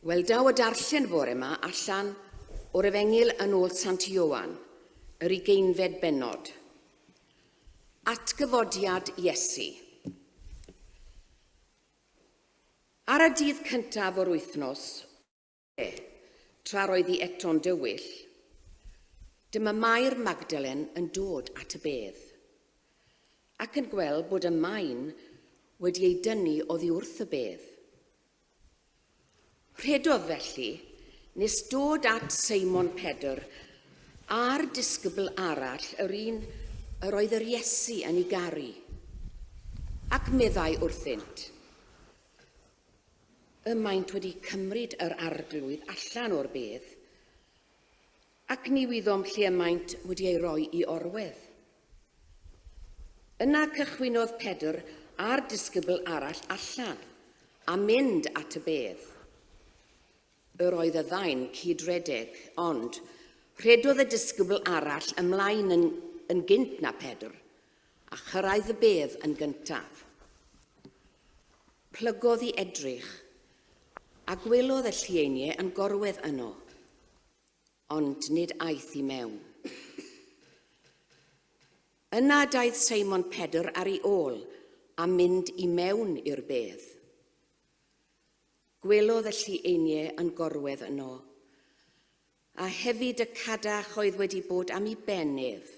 Wel, daw y darllen bore yma allan o'r Efengil yn ôl Sant Ioan, yr 20 bennod. Atgyfodiad Iesu. Ar y dydd cyntaf o'r wythnos, tra roedd hi eto'n dywyll, dyma Mair Magdalen yn dod at y bedd, ac yn gweld bod y maen wedi ei dynnu oddi wrth y bedd. Rhedodd felly, nes dod at Seimon Pedr a'r disgybl arall, yr un yr oedd yr Iesu yn ei garu, ac meddai wrthynt, y maent wedi cymryd yr arglwydd allan o'r bedd, ac ni wyddom lle y maent wedi ei roi i orwedd. Yna cychwynodd Pedr a'r disgybl arall allan a mynd at y bedd. Yr oedd y ddain cydredeg, ond rhedodd y disgybl arall ymlaen yn gynt na Pedr, a chyrraedd y bedd yn gyntaf. Plygodd i edrych, a gwelodd y llueiniau yn gorwedd yno, ond nid aeth i mewn. Yna daeth Seimon Pedr ar ei ôl a mynd i mewn i'r bedd. Gwelodd y llueiniau yn gorwedd yno, a hefyd y cadach oedd wedi bod am ei benef.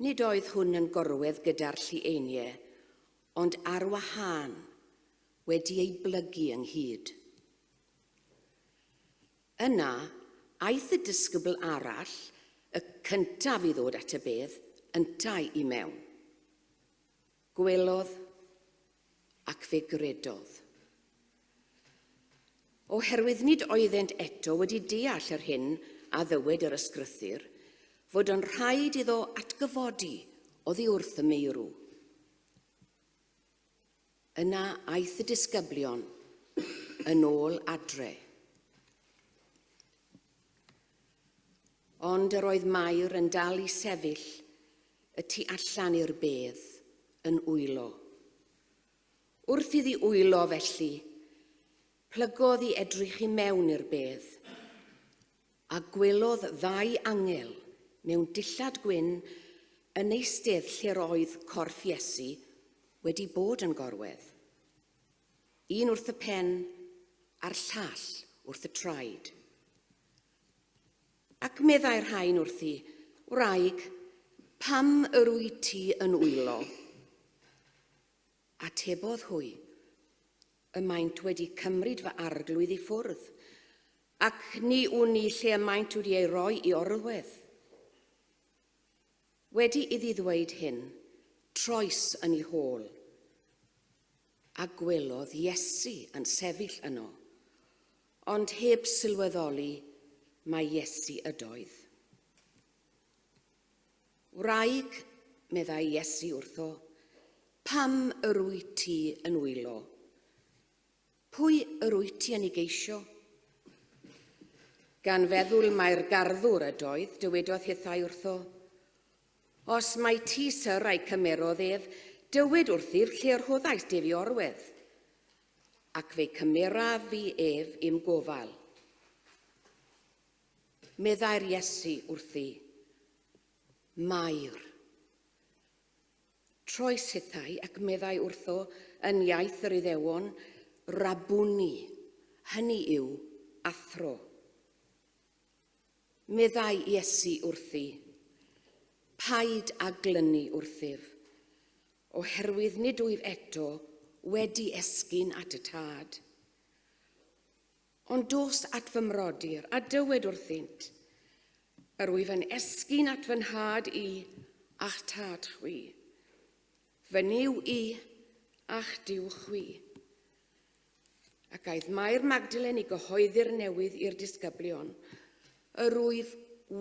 Nid oedd hwn yn gorwedd gyda'r llueiniau, ond ar wahân, wedi ei blygu ynghyd. Yna, aeth y disgybl arall, y cyntaf i ddod at y bedd, yntau i mewn. Gwelodd ac fe gredodd. Oherwydd nid oeddent eto wedi deall yr hyn a ddywed yr ysgrythur, fod yn rhaid iddo atgyfodi oddi wrth y meirw. Yna aeth y disgyblion yn ôl adre. Ond yr oedd Mair yn dal i sefyll y tu allan i'r bedd yn wylo. Wrth iddi wylo felly, plygodd i edrych i mewn i'r bedd, a gwelodd ddau angel mewn dillad gwyn yn eistedd lle roedd corff Iesu wedi bod yn gorwedd. Un wrth y pen a'r llall wrth y traed. Ac meddai'r rhain wrthi, wraig, pam yr wyt ti yn wylo? Atebodd hwy, y maent wedi cymryd fy arglwydd i ffwrdd, ac ni wni lle y maent wedi ei roi i orwedd. Wedi iddi ddweud hyn, troes yn ei hôl, a gwelodd Iesu yn sefyll yno, ond heb sylweddoli mae Iesu ydoedd. Wraig, meddai Iesu wrtho, pam yr wyt ti yn wylo? Pwy yr wyt ti yn ei geisio? Gan feddwl mae'r garddwr ydoedd, dywedodd hithau wrtho, os mae ti syr a'i cymerodd ef, dywed wrthyf lle rhoddais ef i orwedd, ac fe cymera fi ef i'm gofal. Meddai'r Iesu wrthi, Mair. Troes hithau ac meddai wrtho yn iaith yr Iddewon, Rabwni, hynny yw athro. Meddai Iesu wrthi, paid a glynu wrthyf, oherwydd nid wyf eto wedi esgyn at y tad. Ond dos at fy mrodyr a dywed wrthynt, yr wyf yn esgyn at fy nhad i a'ch tad chwi. Fy niw i a'ch diw chwi. Ac aeth Mair Magdalen i gyhoeddi'r newydd i'r disgyblion, yr wyf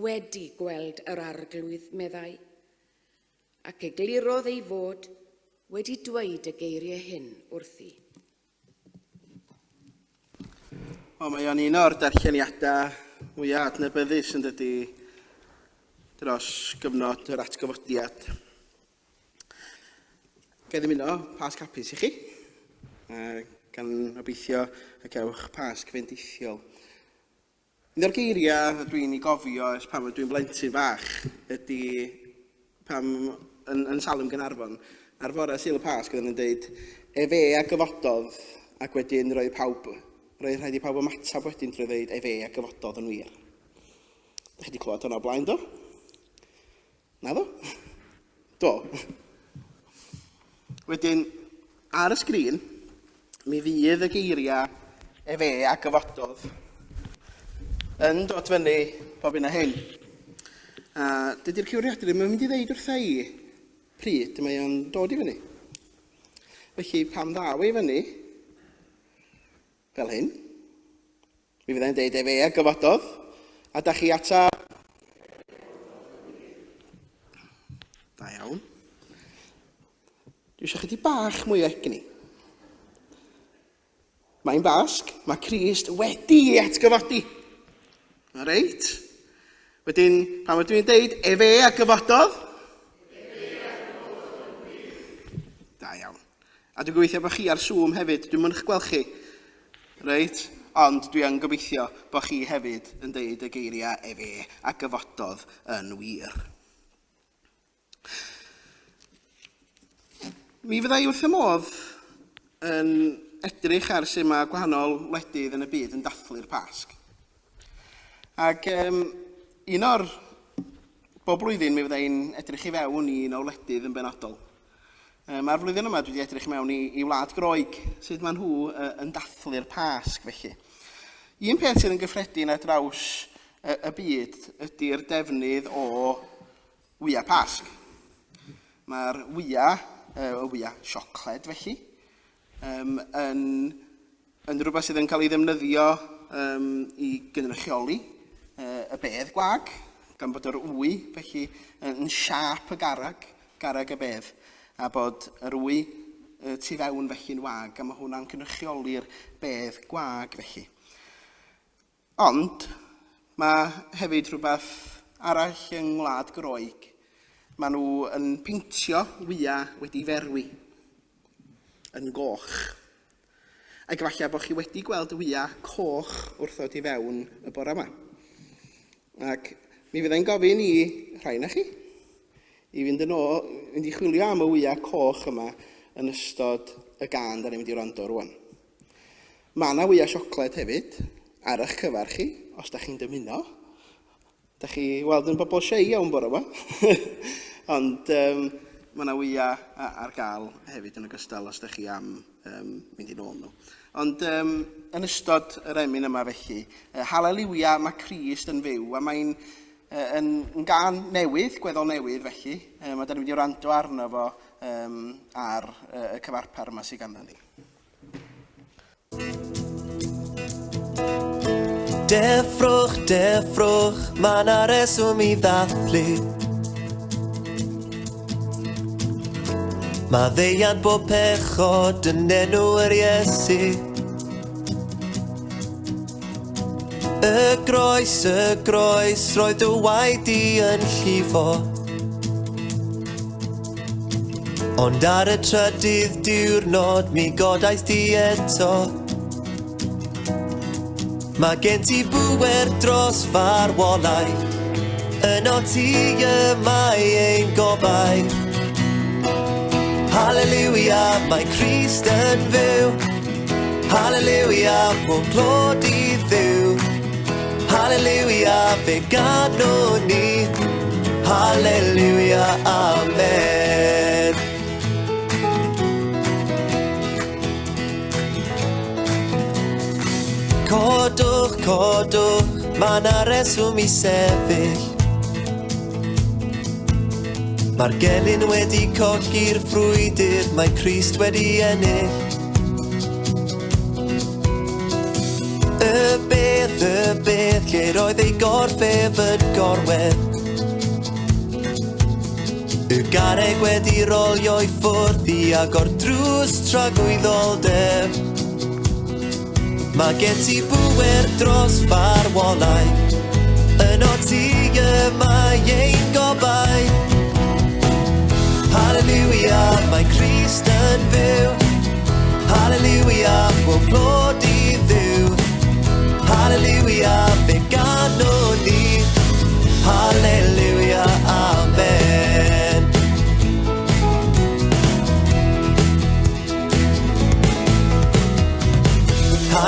wedi gweld yr arglwydd, meddai, ac eglurodd ei fod wedi dweud y geiriau hyn wrthi. Mae o'n un o'r darlleniadau mwyaf adnabyddus yn dydy dros gyfnod yr atgyfodiad. Ga i ymuno Pasg Hapus i chi. gan obeithio y gewch Pasg fendithiol. Un o'r geiriau dwi'n ei gofio ys pam dwi'n blentyn fach ydy pam yn Salwm Gaernarfon, ar fore Sul y Pasg oedden nhw'n dweud efe a gyfododd ac wedyn roedd rhaid i pawb ymatab wedyn drwy ddeud efe a gyfododd yn wir. Ydych chi wedi clywed hwnna o blaen, do? Na do? Do. Wedyn, ar y sgrin, mi fydd y geiriau efe a gyfododd yn dod fyny bob un a hyn. A dydy'r cyfrifiadur ddim yn mynd i ddeud wrtha i pryd mae o'n dod i fyny. Felly, pam ddaw i fyny, fel hyn, mi fyddai'n deud efe a gyfododd, a da chi ata... Da iawn. Dwi eisiau chydig bach mwy o egni. Mae'n Basg, mae Crist wedi atgyfodi. Reit? Wedyn, pan dwi'n deud efe a gyfododd? Da iawn. A dwi'n gobeithio bod chi ar Zoom hefyd, dwi'n mynd i'ch gweld chi. Reit? Ond dwi'n gobeithio bod chi hefyd yn deud y geiriau efe a gyfododd yn wir. Mi fyddai wrth y modd yn edrych ar sut mae gwahanol wledydd yn y byd yn dathlu'r Pasg. Ac un o'r bob blwyddyn mi fyddai'n edrych i fewn i un o wledydd yn benodol. Mae'r flwyddyn yma dwi wedi edrych mewn i Wlad Groeg, sut maen nhw yn dathlu'r Pasg felly. Un peth sydd yn gyffredin ar draws y byd ydy'r defnydd o wyau Pasg. Mae'r wyau siocled felly, yn rhywbeth sydd yn cael ei ddefnyddio i gynrychioli y bedd gwag, gan bod yr wy felly yn siap y garreg y bedd, a bod yr wy tu fewn felly'n wag, a mae hwnna'n cynrychioli'r bedd gwag felly. Ond, mae hefyd rhywbeth arall yng Ngwlad Groeg. Maen nhw yn peintio wyau wedi ferwi yn goch. Ac efallai bod chi wedi gweld wyau coch wrth ddod i fewn y bore yma. Ac mi fyddai'n gofyn i rhai na chi i fynd i chwilio am y wyau coch yma yn ystod y gân da ni'n mynd i wrando rŵan. Mae yna wyau siocled hefyd ar eich cyfar chi, os da chi'n dymuno. Da chi weld yn bobl shei iawn bore yma. Ond mae yna wyau ar gael hefyd yn ogystal os da chi am mynd i nôl nhw. Ond yn ystod yr emyn yma felly, Haleluia, mae Crist yn fyw, a mae'n yn gân newydd, gweddol newydd felly, a da ni'n mynd i wrando arno fo ar y cyfarpar yma sydd ganddo ni. Defrwch, mae na reswm i ddathlu. Mae ddeiad bob pechod yn enw yr Iesu. Y groes, roedd y waed i yn llifo. Ond ar y trydydd diwrnod mi godaeth di eto. Mae gen ti bŵer dros farwolaeth, yno ti mae ein gobaith. Haleluia, mae Crist yn fyw. Haleluia, pob clod i ddiw. Haleluia, fe gadw ni. Haleluia, amen. Codwch, mae na reswm i sefyll. Mae'r gennyn wedi colli'r ffrwydr, mae Crist wedi ennill. Y beth, lle roedd ei gorffef yn gorwedd. Y garreg wedi rolio i ffwrdd i agor drws tragwyddoldeb. Mae gen ti bŵer dros farwolaeth, yno ti mae ein gobaith. Haleluia, mae Crist yn fyw. Haleluia, pob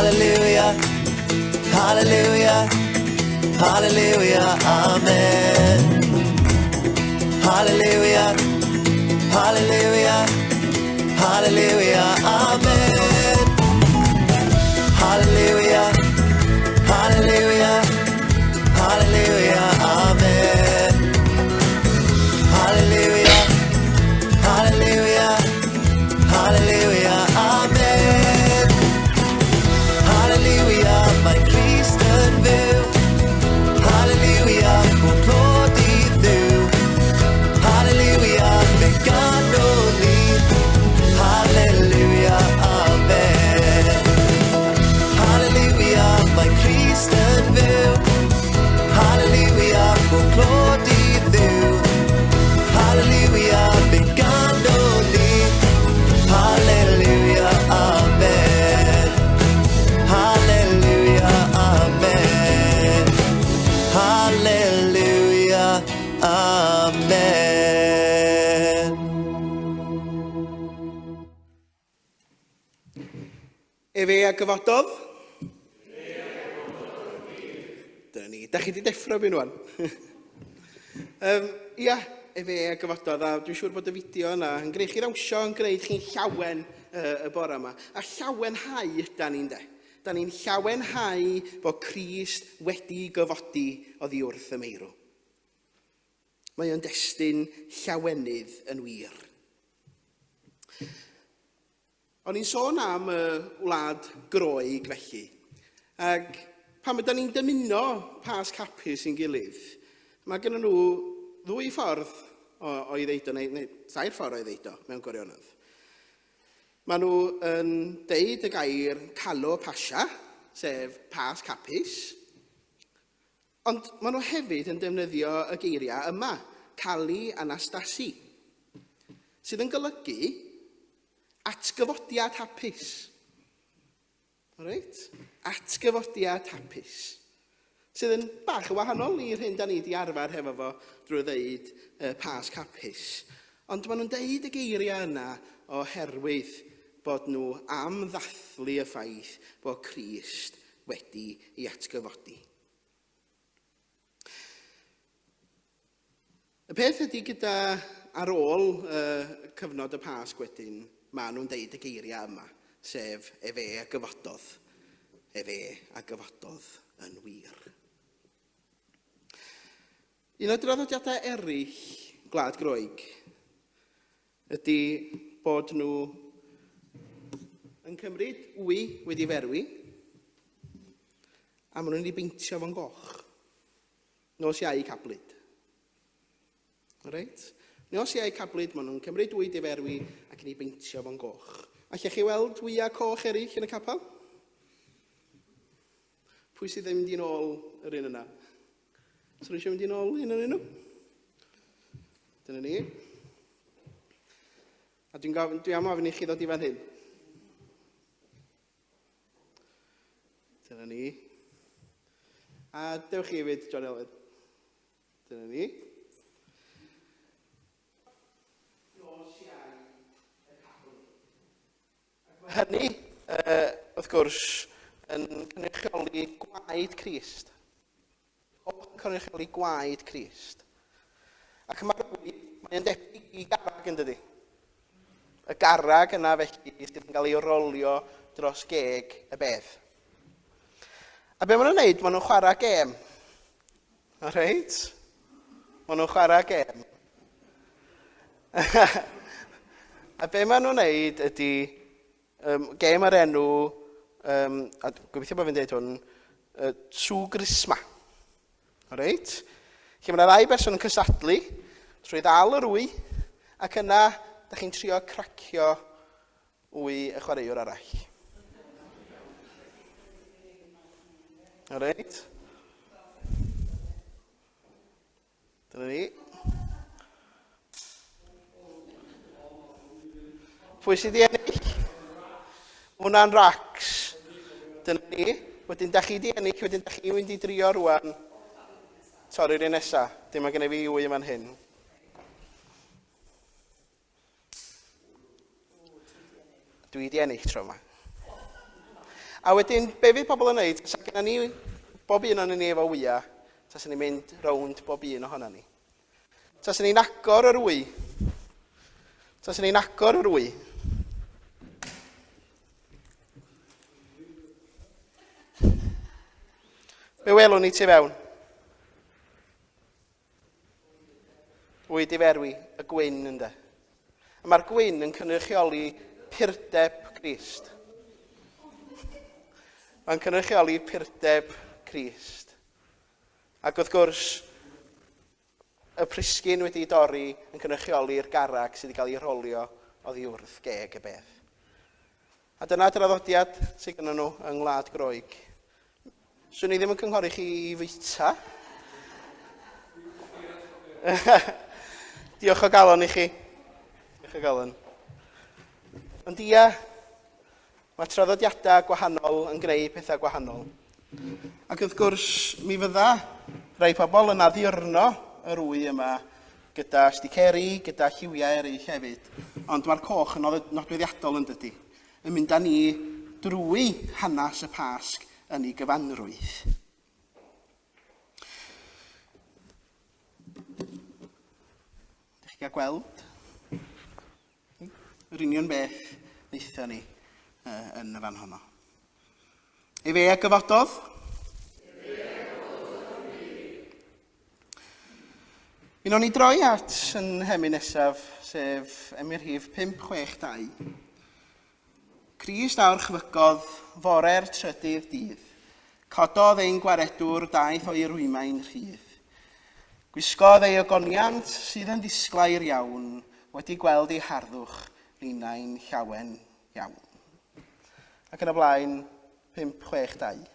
Hallelujah, hallelujah, hallelujah, amen. Hallelujah, hallelujah, hallelujah, amen. Hallelujah, hallelujah, hallelujah, amen. Hallelujah, hallelujah, hallelujah, amen. Hallelujah, mae'n Crist yn fyw. Hallelujah, o clod i ddiw. Hallelujah, fe ganol ni. Hallelujah, amen. Hallelujah, mae'n Crist yn fyw. Hallelujah, o clod i ddiw. Hallelujah, fe ganol ni. Hallelujah, amen. Hallelujah, amen. Hallelujah, amen. Efe a gyfododd? Dyna ni. Da chi wedi deffro fi rŵan. Ia, efe a gyfododd. A dwi'n siŵr bod y fideo yna yn gwneud chi rawsio, yn gwneud chi'n llawen y bore yma. A llawenhau yda ni'n de. Da ni'n llawenhau bod Crist wedi gyfodi oddi wrth y meirw. Mae o'n destun llawenydd yn wir. O'n i'n sôn am y wlad Groeg felly. Ac pan ydyn ni'n dymuno Pasg Hapus sy'n gilydd, mae gennyn nhw ddwy ffordd o'i ddeud o, neu sair ffordd o'i ddeud o mewn gwirionedd. Maen nhw yn deud y gair calo pasha, sef Pasg Hapus, ond maen nhw hefyd yn defnyddio y geiriau yma, cali anastasi, sydd yn golygu atgyfodiad hapus. Alright? Atgyfodiad hapus. Sydd yn bach yn wahanol i'r hyn da ni wedi arfer hefo fo drwy ddeud Pasg Hapus. Ond maen nhw'n deud y geiriau yna oherwydd bod nhw am ddathlu y ffaith bod Crist wedi ei atgyfodi. Y peth ydy gyda ar ôl cyfnod y Pasg wedyn, maen nhw'n deud y geiriau yma, sef efe a gyfododd. Efe a gyfododd yn wir. Un o draddodiadau eraill Gwlad Groeg ydy bod nhw yn cymryd wy wedi ferwi a maen nhw'n ei beintio fo'n goch. Nos iau cablyd. Alright? Nos iau cablyd, maen nhw'n cymryd wy wedi ferwi ac yn ei beintio fo'n goch. Allech chi weld wyau coch eraill yn y capel? Pwy sydd ddim wedi nôl yr un yna? Swn eisiau mynd i nôl un yn nhw? Dyna ni. A dwi am ofyn i chi ddod i fan hyn. Dyna ni. A dewch chi hefyd, John Elwyn. Dyna ni. Hynny, wrth gwrs, yn cynrychioli gwaed Crist. Yn cynrychioli gwaed Crist. Ac mae'n debyg i garreg yn dydi. Y garreg yna felly sydd yn cael ei rolio dros geg y bedd. A be maen nhw'n gwneud? Maen nhw'n chwarae gêm. Alright? Maen nhw'n chwarae gêm. A be maen nhw'n gwneud ydy gêm ar enw, a gobeithio bod fi'n dweud hwn, Sŵgrisma. Alright? Lle mae yna ddau berson yn cysadlu trwy ddal yr wy, ac yna da chi'n trio cracio wy y chwaraewr arall. Alright? Dyna ni. Pwy sydd wedi ennill? Hwna'n racs. Dyna ni. Wedyn da chi wedi ennill, wedyn da chi mynd i drio rŵan. Torri'r un nesaf. Dim mae gen i fi wy yma'n hyn. Dwi wedi ennill tro yma. A wedyn, be fydd pobl yn neud, sa gennym ni bob un o'n ni efo wyau, taswn ni'n mynd rownd bob un ohono ni. Taswn ni'n agor yr wy. Taswn ni'n agor yr wy. Be welwn ni tu fewn? Wy diferwi, y gwyn ynde. A mae'r gwyn yn cynrychioli purdeb Crist. Mae'n cynrychioli purdeb Crist. Ac wrth gwrs, y prisgyn wedi dorri yn cynrychioli'r garreg sydd wedi cael ei rolio oddi wrth geg y bedd. A dyna draddodiad sydd gyda nhw yng Ngwlad Groeg. Swn i ddim yn cynghori chi i fwyta. Diolch o galon i chi. Diolch o galon. Ond ia, mae traddodiadau gwahanol yn gwneud pethau gwahanol. Ac wrth gwrs, mi fydda rai pobl yn addurno yr wy yma gyda sticeri, gyda lliwiau eraill hefyd. Ond mae'r coch yn nodweddiadol yn dydy. Yn mynd â ni drwy hanes y Pasg yn ei gyfanrwydd. Ydych chi'n gweld yr union beth wnaethon ni yn y fan honno. Ei fe a gyfododd? Mi wnawn ni droi at yn hemi nesaf, sef Emyr 562. Crist awr chwygodd fore'r trydydd dydd. Cododd ein gwaredwr daeth o'i rwymau'n rhydd. Gwisgodd ei ogoniant sydd yn disglair iawn, wedi gweld ei harddwch linau'n llawen iawn. Ac yn y blaen, 562.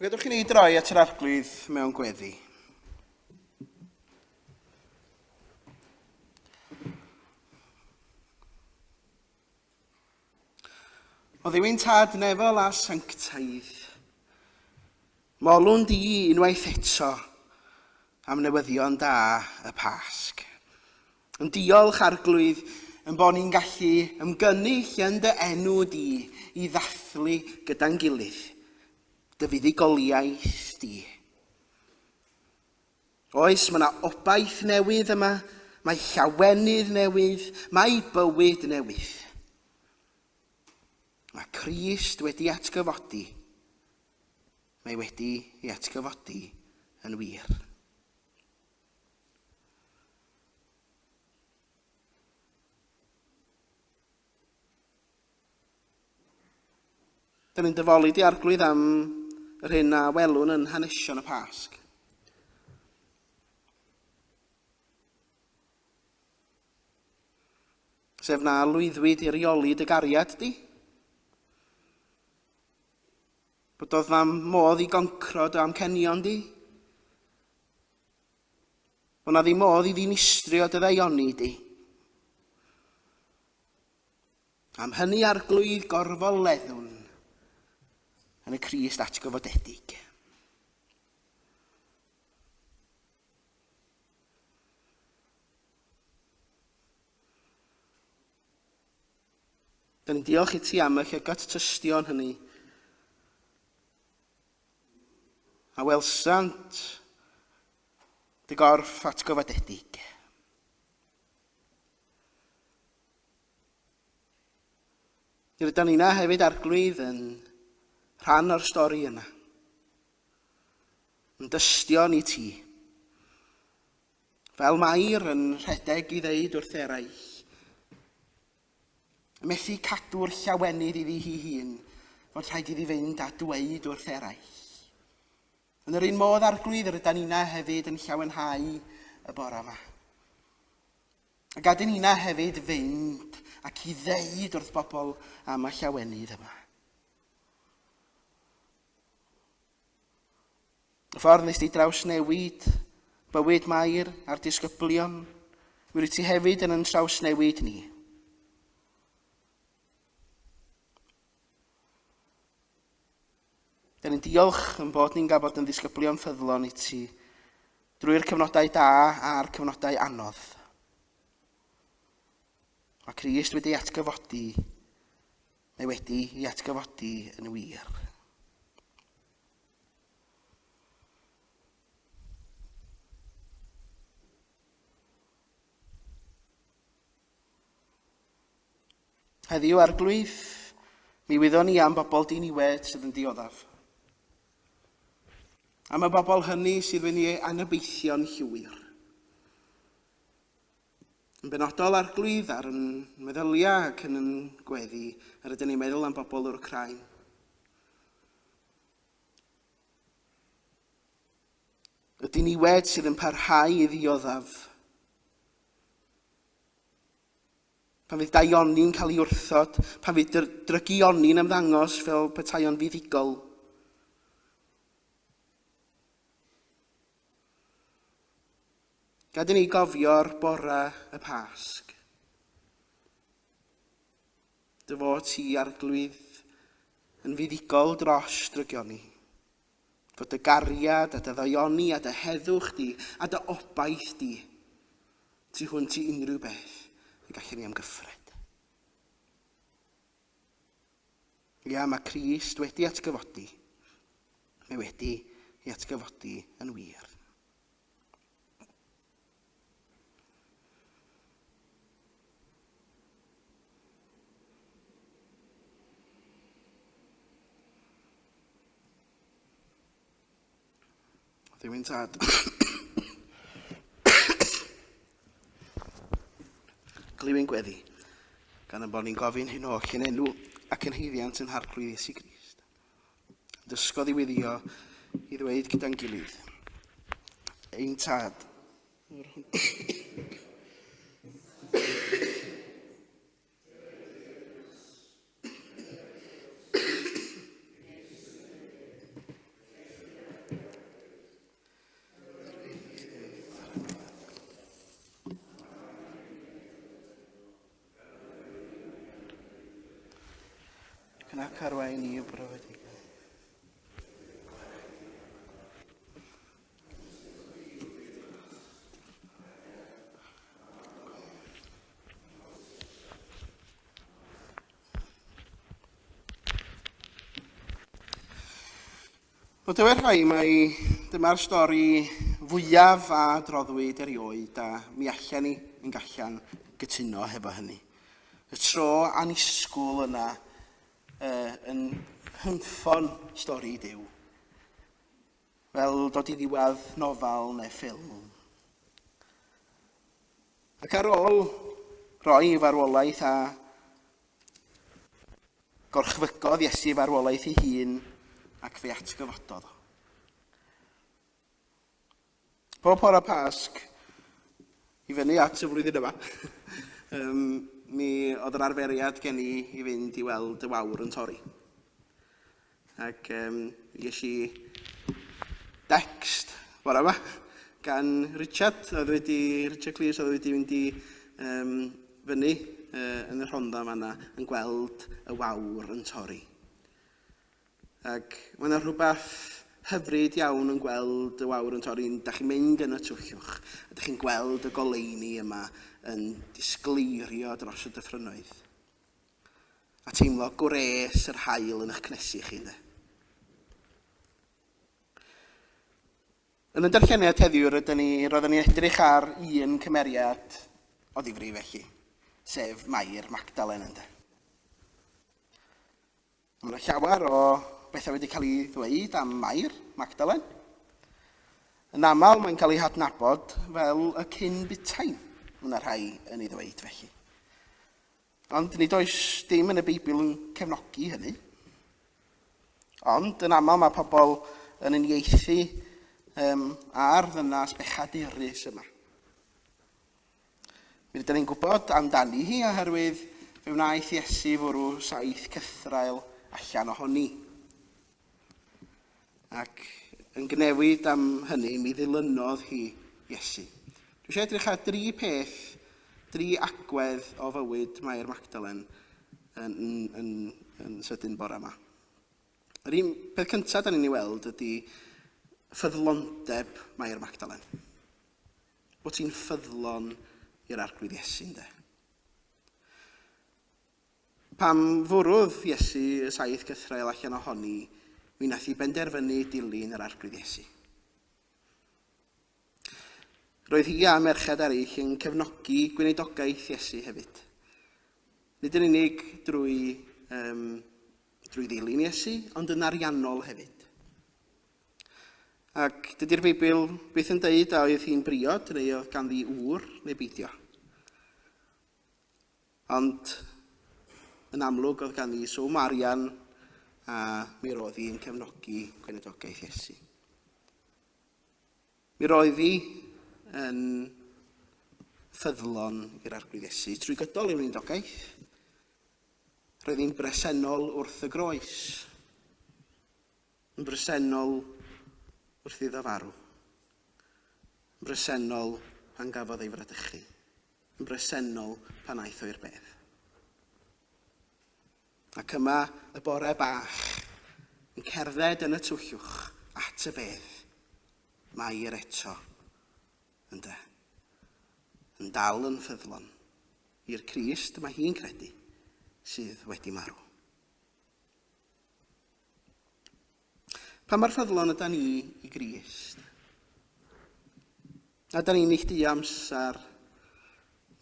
Gadwch chi ni droi at yr arglwydd mewn gweddi. O ddiwyn tad nefel a sanctaidd, molwn di unwaith eto am newyddion da y Pasg. Yn diolch arglwydd yn bod ni'n gallu ymgynnull yn dy enw di i ddathlu gyda'n gilydd, dy fuddugoliaeth di. Oes, mae yna obaith newydd yma, mae llawenydd newydd, mae bywyd newydd. Mae Crist wedi atgyfodi. Mae wedi ei atgyfodi yn wir. Da ni'n dyfolu di arglwydd am yr hyn a welwn yn hanesion y Pasg. Sef na lwyddwyd i reoli dy gariad di. Bod oedd nam modd i goncro dy amcenion di. Bod na ddim modd i ddinistrio dy ddeioni di. Am hynny arglwydd gorfoleddwn yn y Crist atgyfodedig. Da ni'n diolch i ti am eich gatystion hynny. A welsant dy gorff atgyfodedig. Rydyn ni'na hefyd arglwydd yn rhan o'r stori yna. Yn dystion i ti. Fel Mair yn rhedeg i ddeud wrth eraill. Methu cadw'r llawenydd iddi hi hun, fod rhaid iddi fynd a dweud wrth eraill. Yn yr un modd arglwydd rydyn ni'na hefyd yn llawenhau y bore yma. A gadyn ni'na hefyd fynd ac i ddeud wrth bobl am y llawenydd yma. Y ffordd nes ti draws newid bywyd Mair a'r disgyblion, wyt ti hefyd yn traws newid ni. Da ni'n diolch yn bod ni'n gael bod yn ddisgyblion ffyddlon i ti drwy'r cyfnodau da a'r cyfnodau anodd. Mae Crist wedi atgyfodi, mae wedi ei atgyfodi yn wir. Heddiw arglwydd, mi wyddon ni am bobl diniwed sydd yn dioddaf. Am y bobl hynny sydd wedi anobeithio'n llwyr. Yn benodol arglwydd ar yn meddyliau ac yn gweddi, ar ydyn ni'n meddwl am bobl o'r Wcrain. Y diniwed sydd yn parhau i ddioddaf. Pan fydd daioni'n cael ei wrthod, pan fydd drygioni'n ymddangos fel petaion fuddigol. Gadyn ni gofio'r bore y Pasg. Dy fod ti arglwydd yn fuddigol dros drygioni. Fod dy gariad a dy ddaioni a dy heddwch di a dy obaith di tu hwnt i unrhyw beth y gallwn ni am gyffred. Ia, mae Crist wedi atgyfodi. Mae wedi ei atgyfodi yn wir. Ddiwyn tad. Glywyn gweddi, gan y bod ni'n gofyn hyn oll yn enw ac yn heiddiant yn harglwydd Iesu Grist. Dysgodd i weddio i ddweud gyda'n gilydd. Ein tad. ac arwain i brofedigaeth. O dywer rhai dyma'r stori fwyaf a droddwyd erioed a mi allan ni yn gallan gytuno hefo hynny. Y tro anisgwl yna yn hynffon stori Duw, fel dod i ddiwedd nofel neu ffilm. Ac ar ôl roi farwolaeth a gorchfygodd Iesu farwolaeth ei hun ac fe atgyfododd o. Pob hora Pasg, i fyny at y flwyddyn yma, mi oedd yr arferiad gen i fynd i weld y wawr yn torri. Ac iesh i dext bore yma gan Richard Cleese oedd wedi mynd i fyny yn y Rhondda yma yn gweld y wawr yn torri. Ac mae yna rhywbeth hyfryd iawn yn gweld y wawr yn torri. Da chi'n mynd yn y twllwch, a da chi'n gweld y goleuni yma yn disgleirio dros y dyffrynnoedd. A teimlo gwres yr haul yn eich cnesu chi, ynde. Yn y darlleniad heddiw, roeddwn ni edrych ar un cymeriad o ddifri felly, sef Mair Magdalen, ynde. Mae yna llawer o bethau wedi cael ei ddweud am Mair Magdalen. Yn aml mae'n cael ei hadnabod fel y cyn-bytain, yna rhai yn ei ddweud felly. Ond nid oes dim yn y Beibl yn cefnogi hynny. Ond yn aml mae pobl yn uniaethu ar ddynas bechadurus yma. Mi rydyn ni'n gwybod amdani hi oherwydd fe wnaeth Iesu fwrw 7 cythrael allan ohoni. Ac yn gnewid am hynny, mi ddilynodd hi Iesu. Dwi eisiau edrych ar 3 agwedd o fywyd Mair Magdalen yn sydyn bore yma. Yr un peth cyntaf da ni'n ei weld ydy ffyddlondeb Mair Magdalen. Bod hi'n ffyddlon i'r arglwydd Iesu, ynde. Pam fwrwdd Iesu y 7 cythrael allan ohoni, mi nath i benderfynu dilyn yr arglwydd Iesu. Roedd hi a merched eraill yn cefnogi gweinidogaeth Iesu hefyd. Nid yn unig drwy ddilyn Iesu, ond yn ariannol hefyd. Ac dydy'r Beibl beth yn deud a oedd hi'n briod, neu oedd ganddi ŵr neu beidio. Ond yn amlwg oedd ganddi swm arian a mi roedd hi'n cefnogi gweinidogaeth Iesu. Mi roedd hi yn ffyddlon i'r arglwydd Iesu trwy gydol i'r gweinidogaeth. Roedd hi'n bresennol wrth y groes. Yn bresennol wrth iddo farw. Yn bresennol pan gafodd ei fradychu. Yn bresennol pan aeth o i'r bedd. Ac yma y bore bach yn cerdded yn y twllwch at y bedd. Mair eto, ynde. Yn dal yn ffyddlon i'r Crist mae hi'n credu sydd wedi marw. Pa mae'r ffyddlon yda ni i Grist? A da ni'n neilltu amser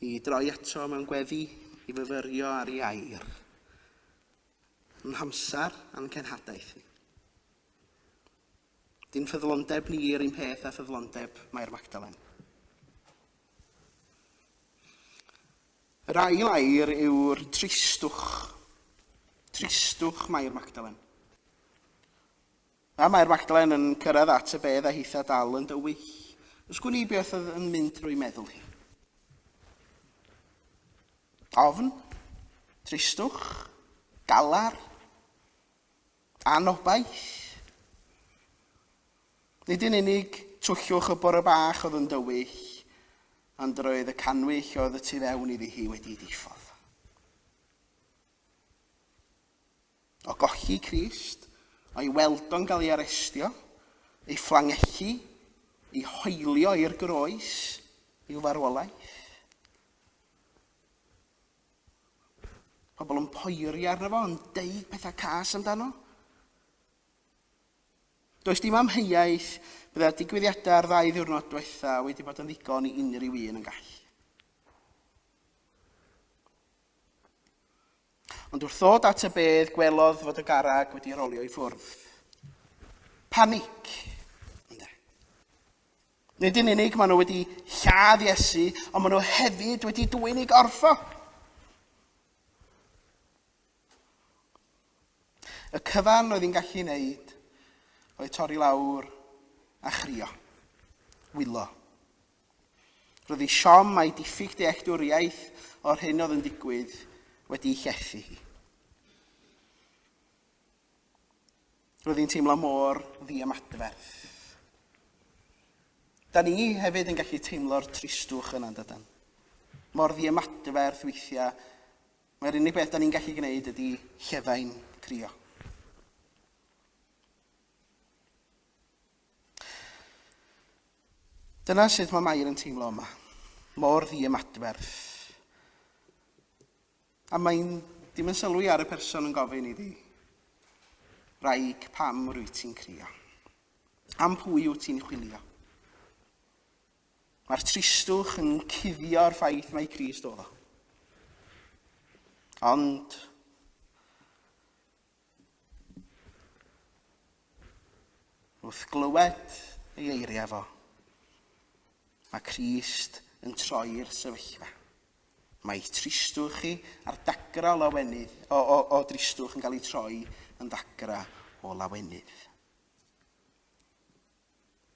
i droi eto mewn gweddi i fyfyrio ar ei air. Yn hamsar a'n cenhadaeth ni. Di'n ffyddlondeb ni yr un peth a ffyddlondeb Mair Magdalen. Yr ail air yw'r tristwch. Tristwch Mair Magdalen. A Mair Magdalen yn cyrraedd at y bedd a hitha dal yn dywyll. Ysgwn i beth oedd yn mynd drwy meddwl hi. Ofn, tristwch, galar, anobaith. Nid yn unig twllwch y bore bach oedd yn dywyll, ond roedd y canwyll oedd y tu fewn iddi hi wedi diffodd. o golli Crist, o'i weld o'n cael ei arestio, ei fflangellu, ei hoelio i'r groes, i'w farwolaeth. Pobl yn poeri arno fo, yn deud pethau cas amdano. Does dim amheuaeth byddai'r digwyddiadau'r 2 ddiwrnod diwetha wedi bod yn ddigon i unrhyw un yn gall. Ond wrth ddod at y bedd, gwelodd fod y garreg wedi rolio i ffwrdd. Panic. Nid yn unig maen nhw wedi lladd Iesu, ond maen nhw hefyd wedi dwyn ei gorffo. Y cyfan oedd hi'n gallu wneud oedd torri lawr a chrio, wylo. Roedd ei siom a'i diffyg dealltwriaeth o'r hyn oedd yn digwydd wedi llethu hi. Roedd hi'n teimlo mor ddiymadferth. Da ni hefyd yn gallu teimlo'r tristwch yna, dydan. Mor ddiymadferth weithiau, mae'r unig beth da ni'n gallu gwneud ydy llefain crio. Dyna sut mae Mair yn teimlo yma, mor ddiymadferth. A mae'n dim yn sylwi ar y person yn gofyn iddi, Wraig, pam rwyt ti'n crio? Am pwy wyt ti'n chwilio? Mae'r tristwch yn cuddio'r ffaith mae Crist oedd o. Ond wrth glywed ei eiriau fo, mae Crist yn troi'r sefyllfa. Mae tristwch chi a'r dagra o lawenydd, o dristwch yn cael ei troi yn dagra o lawenydd.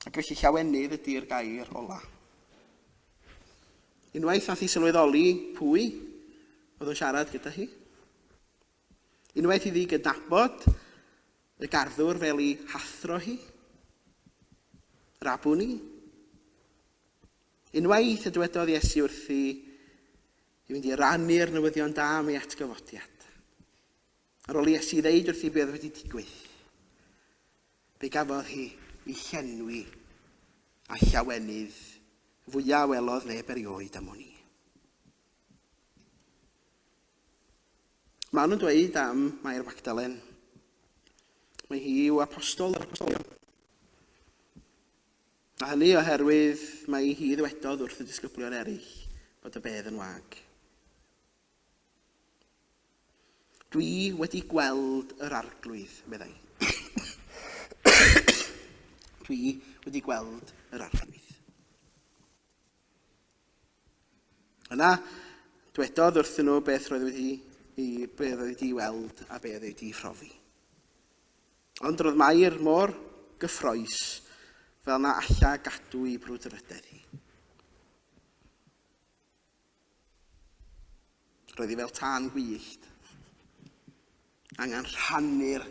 Ac felly llawenydd ydy'r gair ola. Unwaith nath hi sylweddoli pwy oedd yn siarad gyda hi. Unwaith iddi gydnabod y garddwr fel ei hathro hi, rabwni. Unwaith y dywedodd Iesu wrthi i fynd i rannu'r newyddion da am ei atgyfodiad. Ar ôl i Iesu ddeud wrthi be oedd wedi digwydd, fe gafodd hi ei llenwi a llawenydd fwyaf welodd neb erioed am honni. Maen nhw'n dweud am Mair Magdalen, mae hi yw apostol yr apostolion. A hynny oherwydd mae hi ddwedodd wrth y disgyblion eraill bod y bedd yn wag. Dwi wedi gweld yr arglwydd, meddai. Dwi wedi gweld yr arglwydd. Yna, dwedodd wrthyn nhw beth roedd wedi weld a beth oedd wedi phrofi. Ond roedd Mair mor gyffroes fel na alla gadw i brwdfrydedd hi. Roedd hi fel tân gwyllt. Angen rhannu'r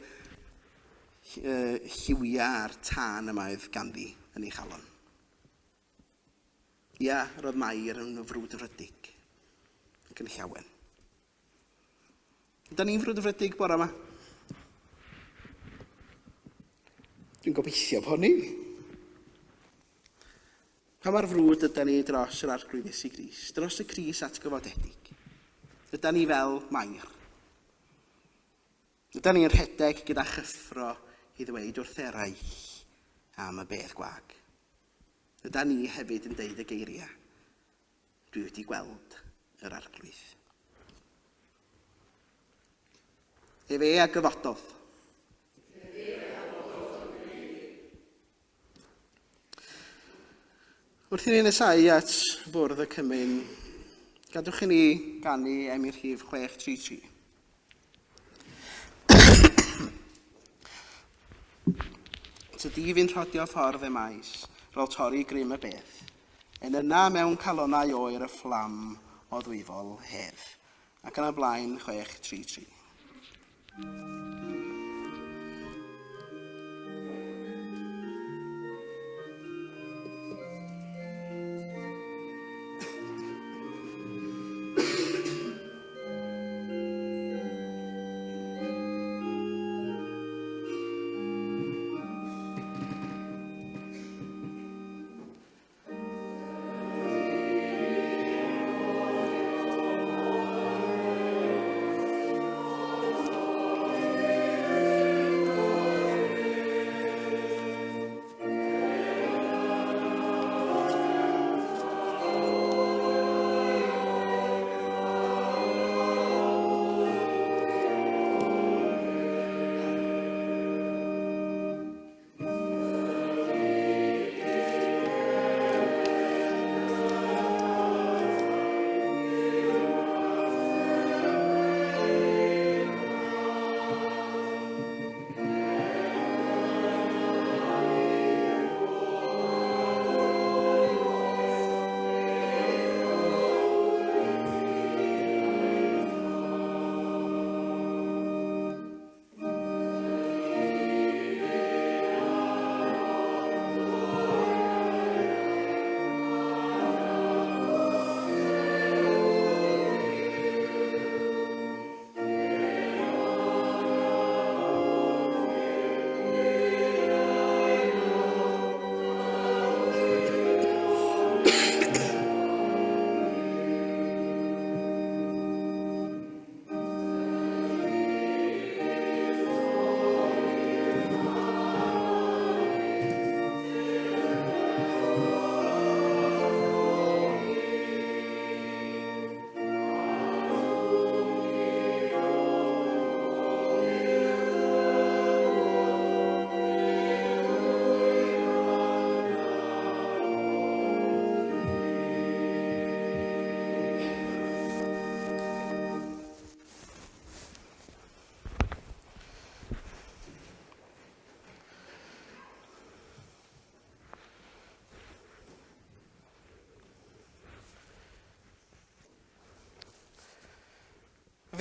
lliwiau a'r tân yma oedd ganddi yn ei chalon. Ia, roedd Mair yn frwdfrydig ac yn llawen. Ydyn ni'n frwdfrydig bore yma? Dwi'n gobeithio bod ni. Pa mor frwd ydyn ni dros yr arglwydd Iesu Grist, dros y Cris atgyfodedig? Ydyn ni fel Mair? Ydyn ni'n rhedeg gyda chyffro i ddweud wrth eraill am y bedd gwag? Ydyn ni hefyd yn deud y geiriau, dwi wedi gweld yr arglwydd. Efe a gyfododd. Wrth i ni nesau at fwrdd y cymyn, gadwch i ni ganu am i'r rhif 633. Tydi fi'n rhodio ffordd y maes, rôl torri grym y beth, yn yna mewn calonau oer y fflam o ddwyfol hef, ac yn y blaen 633.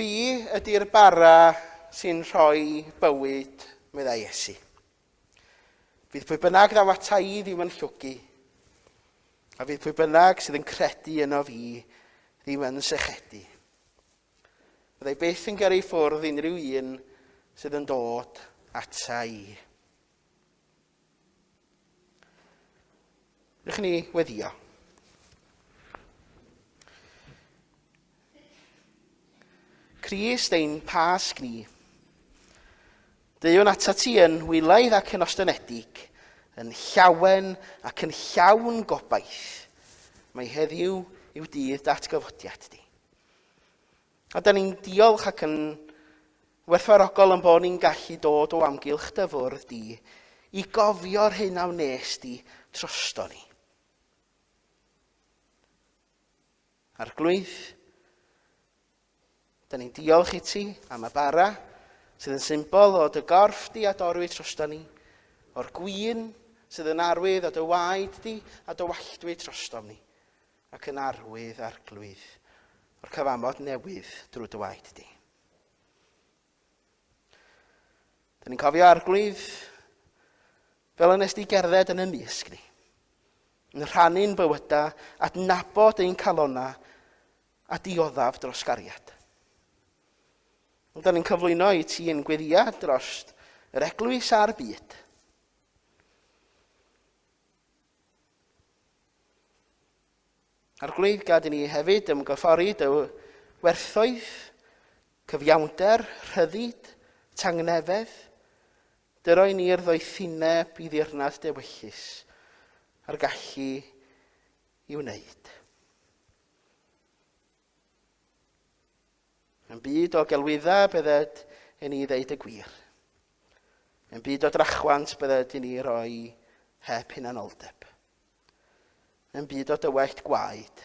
fi ydy'r bara sy'n rhoi bywyd, meddai Iesu. Fydd pwy bynnag ddaw ata I ddim yn llwgu, a fydd pwy bynnag sydd yn credu yno fi ddim yn sychedu. Byddai byth yn gyrru ffwrdd unrhyw un sydd yn dod ata I. Rydych ni weddio. Crist ein Pasg ni. Deuwn ata ti yn wilaidd ac yn ostyngedig, yn llawen ac yn llawn gobaith. Mae heddiw yw dydd datgyfodiad di. A da ni'n diolch ac yn werthfawrogol yn bod ni'n gallu dod o amgylch dy fwrdd di I gofio'r hyn a wnes di trosto ni. Arglwydd, da ni'n diolch I ti am y bara sydd yn symbol o dy gorff di a dorwi trosto ni, o'r gwyn sydd yn arwydd o dy waed di a dy walltwi trosto ni, ac yn arwydd arglwydd o'r cyfamod newydd drwy dy waed di. Da ni'n cofio arglwydd fel ynest di gerdded yn y mysg ni, yn rhannu'n bywyda, adnabod ein calona a dioddaf dros gariad. Da ni'n cyflwyno I ti yn gweddiad dros yr eglwys a'r byd. Arglwydd gad I ni hefyd ymgyffori dy werthoedd, cyfiawnder, rhyddid, tangnefedd, dyroi ni'r ddoethineb I ddirnad dewyllus a'r gallu I wneud. Yn byd o gelwydda bydded I ni ddeud y gwir. Yn byd o drachwant bydded I ni roi heb hunanoldeb. Yn byd o dywellt gwaed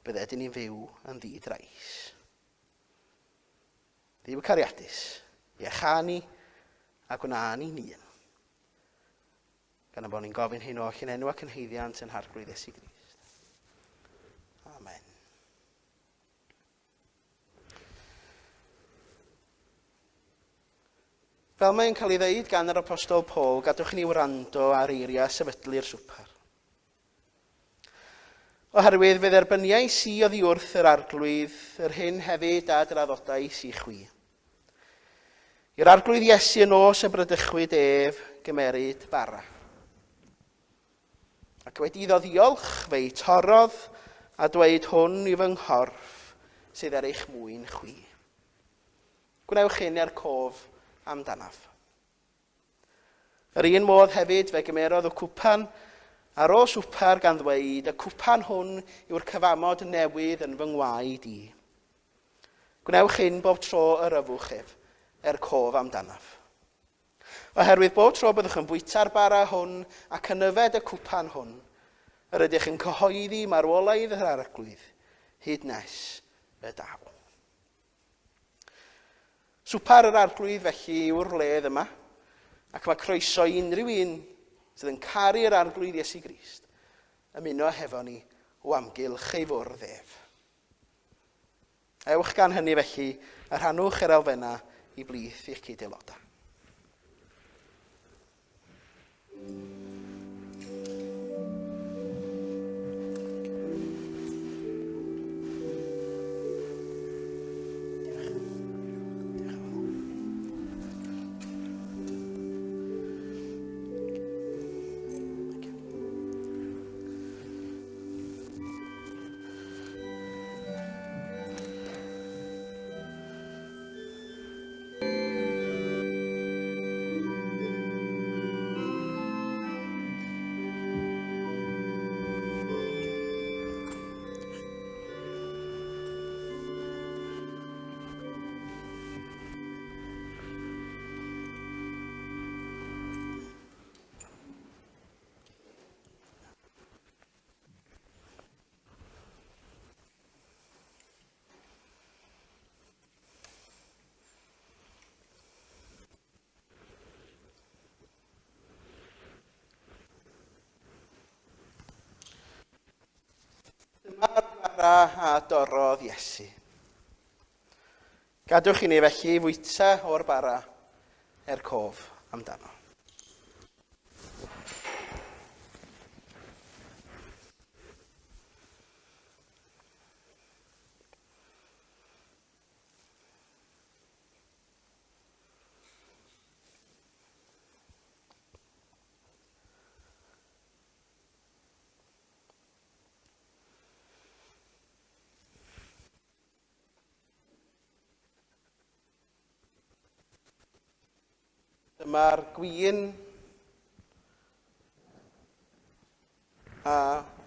bydded I ni'n fyw yn ddidrais. Ddiw cariadus, I echanu a gwna ni'n un. Gan y bod ni'n gofyn hyn oll yn enw ac yn heiddiant yn harglwydd Iesu Grist. Amen. Fel mae'n cael ei ddeud gan yr apostol Paul, gadwch ni wrando ar eiriau sefydlu'r swper. Oherwydd fydd erbyniau si oddi wrth yr arglwydd, yr hyn hefyd a draddodau si chwi. I'r arglwydd Iesu yn os y brydychwyd ef gymeryd bara. Ac wedi iddo ddiolch fe'i torodd a dweud hwn yw fy nghorff sydd ar eich mwyn chwi. Gwnewch hyn er cof amdanaf. Yr un modd hefyd fe gymerodd y cwpan ar ôl swper gan ddweud, y cwpan hwn yw'r cyfamod newydd yn fy ngwaed I. Gwnewch hyn bob tro yr yfwch ef, er cof amdanaf. Oherwydd bob tro byddwch yn bwyta'r bara hwn ac yn yfed y cwpan hwn, yr ydych yn cyhoeddi marwolaidd yr arglwydd, hyd nes y daw. Swper yr arglwydd felly yw'r ledd yma, ac mae croeso I unrhyw un sydd yn caru'r arglwydd Iesu Grist, ymuno hefo ni o amgylch ei fwrdd ef. Ewch gan hynny felly, a rhannwch yr elfennau I blith i'ch cyd-aelodau. Dyma'r bara a dorodd Iesu. Gadwch i ni felly fwyta o'r bara cof amdano. Dyma'r gwin a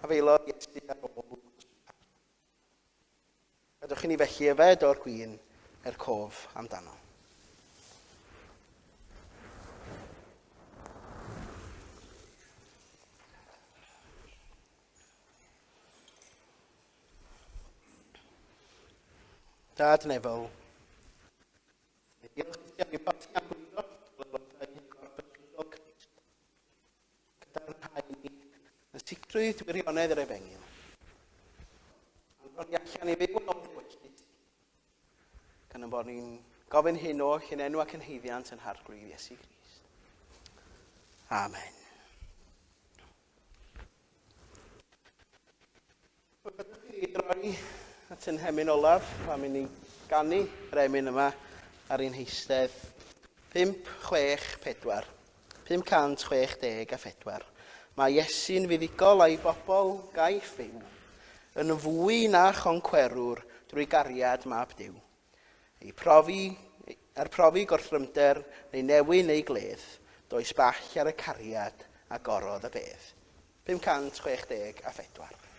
afeilod Iesu ar ôl. Gadwch i ni felly yfed o'r gwin cof amdano. Dad Nefel, diolch i ti am ei bothu am bwydo yn sicrwydd wirionedd yr Efengyl. Ond ni allan i fyw yn ôl wedi, gan y bod ni'n gofyn hyn o yn enw ac yn heiddiant yn harglwydd Iesu Grist. Amen. Byddwch chi droi at yn hemyn olaf, pan mynd ni ganu yr emyn yma ar un heistedd 564. 564. Mae Iesu'n fuddigol a'i bobl gaiff fyw, yn fwy na choncwerwr drwy gariad mab Duw. Profi gwrthrymder neu newyn neu gledd, does ball ar y cariad a gorodd y bedd. 564.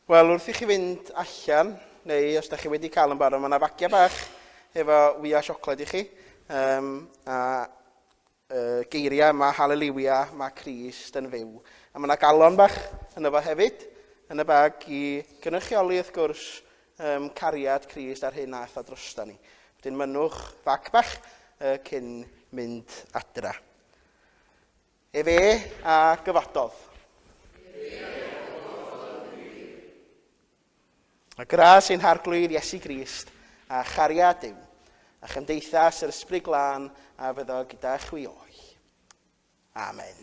Wel, wrth i chi fynd allan, neu os da chi wedi cael yn barod, mae yna fagia bach efo wya siocled i chi. Geiriau, mae Hallelujah, mae Crist yn fyw. A mae yna galon bach yn efo hefyd, yn y bag i gynrychioli wrth gwrs cariad Crist ar hyn aeth a drosta ni. Wedyn mynwch fag bach cyn mynd adra. Efe a gyfadodd. A gras ein harglwydd Iesu Grist a chariad Duw, a chymdeithas yr ysbryd glân a fyddo gyda chwi o'i. Amen.